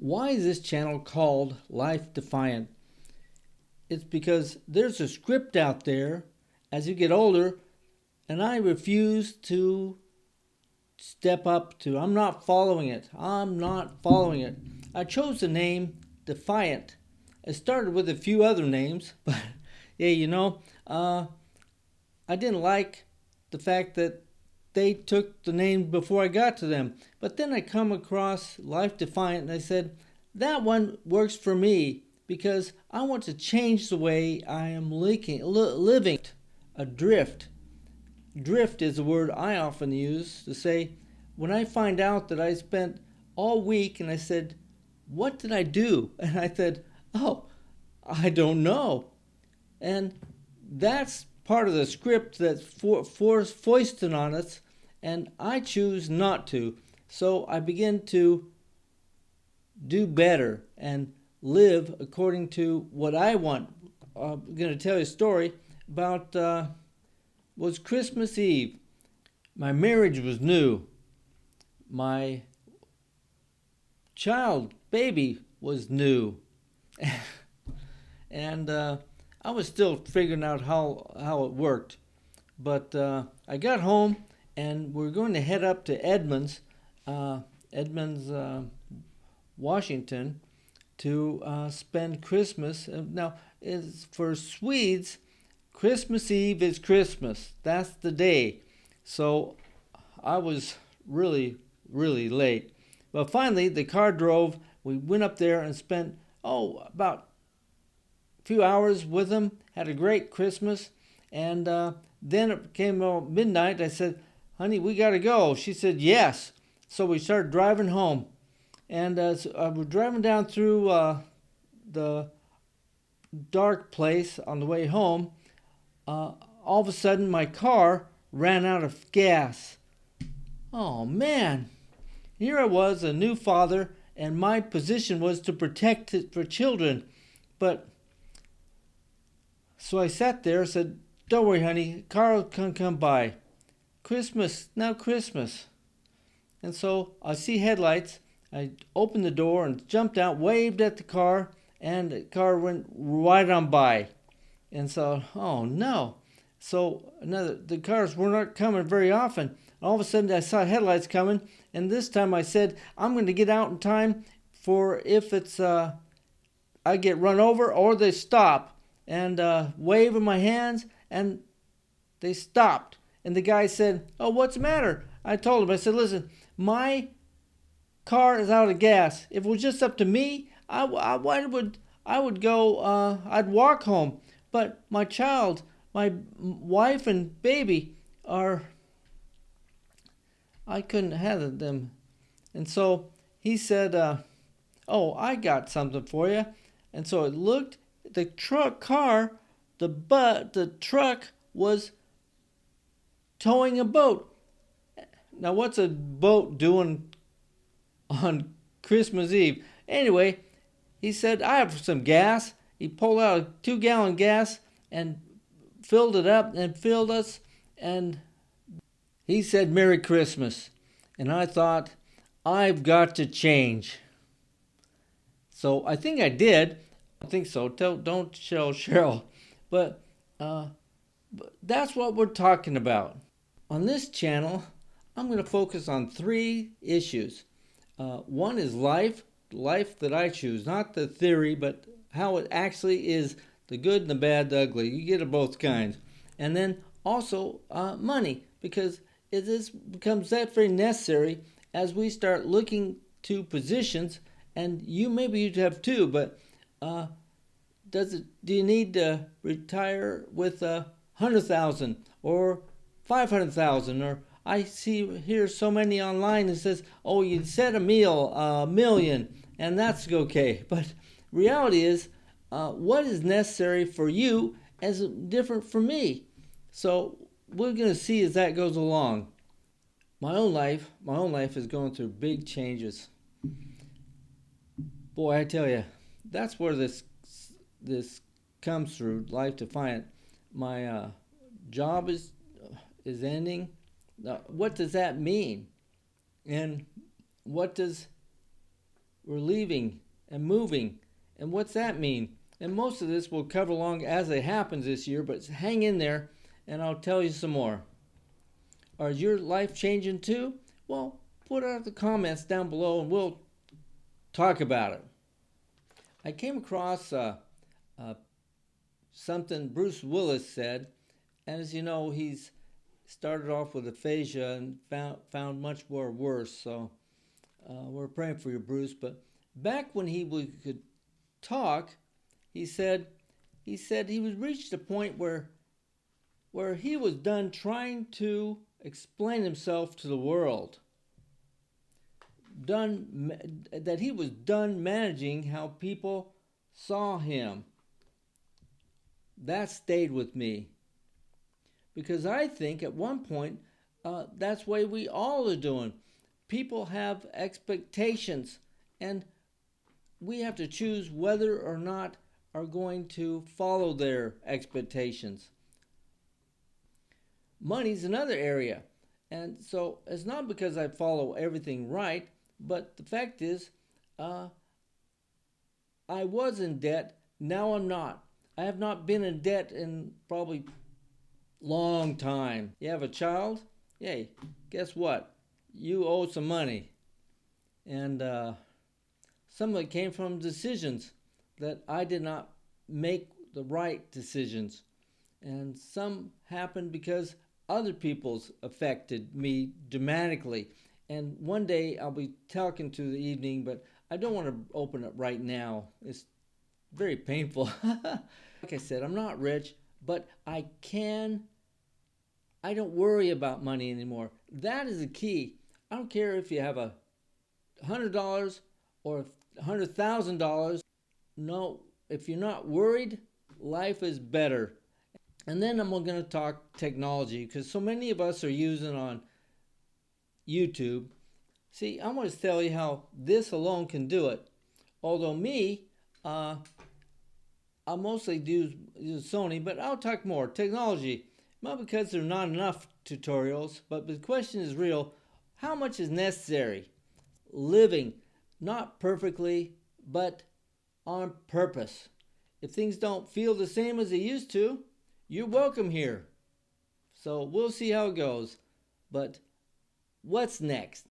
Why is this channel called Life Defiant? It's because there's a script out there as you get older, and I refuse to step up to. I'm not following it. I'm not following it. I chose the name Defiant. It started with a few other names, but yeah, I didn't like the fact that they took the name before I got to them. But then I come across Life Defiant and I said, that one works for me because I want to change the way I am living. Adrift. Drift is a word I often use to say when I find out that I spent all week and I said, what did I do? And I said, oh, I don't know. And that's part of the script that's foisted on us, and I choose not to. So I begin to do better and live according to what I want. I'm going to tell you a story about was Christmas Eve. My marriage was new. My child, baby, was new. And I was still figuring out how it worked. But I got home and we're going to head up to Edmonds, Washington, to spend Christmas. Now, for Swedes, Christmas Eve is Christmas. That's the day. So I was really, really late. But finally, the car drove. We went up there and spent, about a few hours with them. Had a great Christmas. And then it came midnight. I said, honey, we got to go. She said, yes. So we started driving home. And we're driving down through the dark place on the way home. All of a sudden, my car ran out of gas. Oh, man. Here I was, a new father, and my position was to protect it for children. But, so I sat there and said, don't worry, honey, car will come by. Christmas, now Christmas. And so I see headlights. I opened the door and jumped out, waved at the car, and the car went right on by. And so, oh no. So the cars were not coming very often. All of a sudden I saw headlights coming, and this time I said, I'm going to get out in time for if it's I get run over or they stop. And waving my hands, and they stopped. And the guy said, oh, what's the matter? I told him, I said, listen, my car is out of gas. If it was just up to me, I would go, I'd walk home. But my child, my wife and baby I couldn't have them. And so he said, oh, I got something for you. And so it looked, the truck was towing a boat. Now, what's a boat doing on Christmas Eve? Anyway, he said, I have some gas. He pulled out a 2-gallon gas and filled it up and filled us. And he said, Merry Christmas. And I thought, I've got to change. So I think I did. I think so. Don't tell Cheryl. But that's what we're talking about. On this channel, I'm going to focus on 3 issues. One is life that I choose, not the theory, but how it actually is, the good and the bad, the ugly. You get of both kinds. And then also money, because becomes that very necessary as we start looking to positions. And maybe you have 2, but do you need to retire with 100,000 or 500,000? Or I hear so many online that says, oh, you set a million, and that's okay. But reality is, what is necessary for you is different for me. So we're going to see as that goes along. My own life is going through big changes. Boy, I tell you, that's where this comes through. Life Defiant. My job is ending. Now, what does that mean? And what does we're leaving and moving. And what's that mean? And most of this we'll cover along as it happens this year, but hang in there and I'll tell you some more. Are your life changing too? Well, put out the comments down below and we'll talk about it. I came across something Bruce Willis said, and as you know, he's started off with aphasia and found much more worse. So we're praying for you, Bruce. But back when he could talk, he said he was reached a point where he was done trying to explain himself to the world. That he was done managing how people saw him. That stayed with me. Because I think at one point, that's the way we all are doing. People have expectations, and we have to choose whether or not are going to follow their expectations. Money's another area. And so it's not because I follow everything right, but the fact is, I was in debt. Now I'm not. I have not been in debt in probably long time. You have a child? Hey, guess what? You owe some money. And some of it came from decisions that I did not make the right decisions. And some happened because other people's affected me dramatically. And one day I'll be talking to the evening, but I don't want to open it right now. It's very painful. Like I said, I'm not rich, but I don't worry about money anymore. That is the key. I don't care if you have $100 or $100,000. No, if you're not worried, life is better. And then I'm going to talk technology because so many of us are using on YouTube. See, I want to tell you how this alone can do it. Although me, I mostly do Sony, but I'll talk more. Technology, not because there are not enough tutorials, but the question is real. How much is necessary? Living, not perfectly, but on purpose. If things don't feel the same as they used to, you're welcome here. So we'll see how it goes. But what's next?